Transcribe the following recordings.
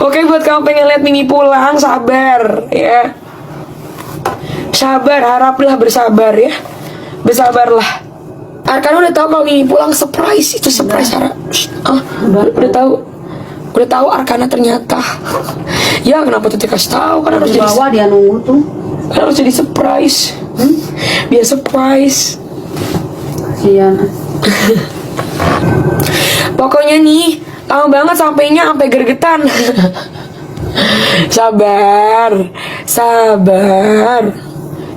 Oke, buat kamu pengen lihat Mimi pulang, sabar ya. Sabar, haraplah bersabar ya. Bersabarlah. Arkana udah tahu kalau Mimi pulang, surprise. Itu surprise, Ara. Udah tahu. Udah tahu Arkana ternyata. Ya, kenapa tuh dikasih tahu? Kan harus jadi Bawa dia nunggu tuh. kan harus jadi surprise. Biar surprise. Iya. Pokoknya nih, lama banget sampainya sampai gergetan. Sabar. Sabar.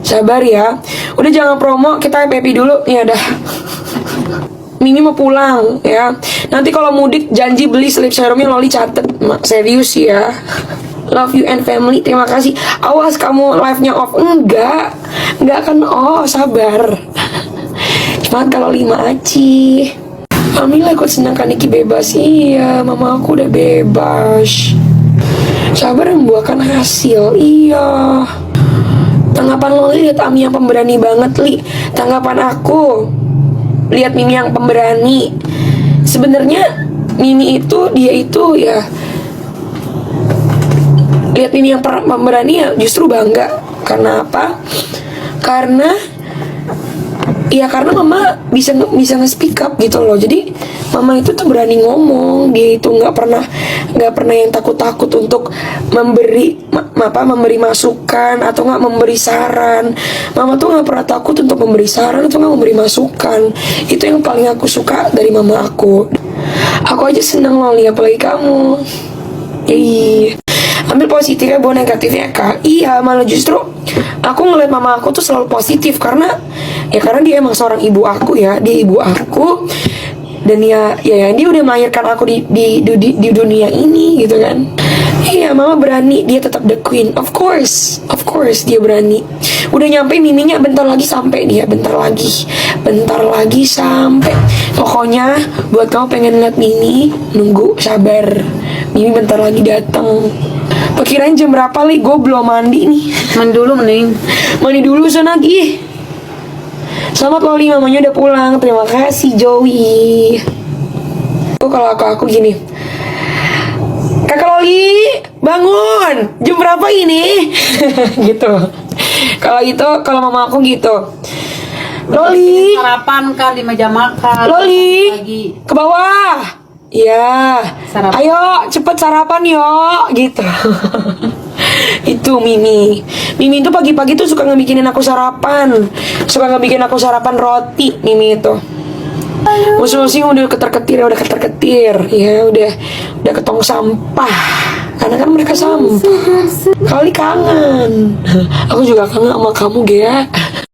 Sabar ya. Udah jangan promo, kita happy dulu. Ya udah. Mimi mau pulang ya. Nanti kalau mudik janji beli slip serumnya Loli catet. Serius ya. Love you and family. Terima kasih. Awas kamu live-nya off. Enggak akan off. Sabar. Cuma kalau 5 aci. Alhamdulillah ikut senang kan Niki bebas. Iya, mama aku udah bebas. Sabar membuahkan hasil. Iya. Tanggapan Loli lihat Ami yang pemberani banget, Li. Tanggapan aku lihat Mimi yang pemberani. Sebenarnya Mimi itu, dia itu ya, lihat Mimi yang pemberani ya justru bangga. Karena apa? Karena mama bisa nge-speak up gitu loh. Jadi mama itu tuh berani ngomong. Dia itu nggak pernah yang takut untuk memberi masukan atau nggak memberi saran. Mama tuh nggak pernah takut untuk memberi saran atau nggak memberi masukan. Itu yang paling aku suka dari mama aku. Aku aja seneng loh lihat apalagi kamu. Iya. Ambil positifnya, bukan negatifnya, Kak. Iya, malah justru aku ngeliat mama aku tuh selalu positif karena dia emang seorang ibu aku ya. Dia ibu aku dan ya dia udah melahirkan aku di dunia ini gitu kan. Iya, mama berani, dia tetap the queen. Of course dia berani. Udah nyampe Miminya, bentar lagi sampai dia, bentar lagi sampai. Pokoknya buat kamu pengen lihat Mimi, nunggu, sabar. Mimi bentar lagi datang. Perkiraan jam berapa, Li? Gue belum mandi nih. Mandi dulu mending. Mandi dulu sana, Gi. Selamat Loli, mamanya udah pulang. Terima kasih, Joey. Kalau aku gini, Kakak Loli, bangun. Jam berapa ini? Gitu. Kalau mama aku gitu. Loli, Sarapan kan di meja makan. Loli, Lagi. ke bawah. Iya. Sarapan. Ayo, cepet sarapan yo, gitu. Itu Mimi itu pagi-pagi tuh suka ngebikinin aku sarapan. Suka ngebikin aku sarapan roti, Mimi itu. Musuh-musuh udah keter-ketir. Ya, udah ketong sampah. Karena kan mereka sampah. Kali kangen. Aku juga kangen sama kamu, Gea.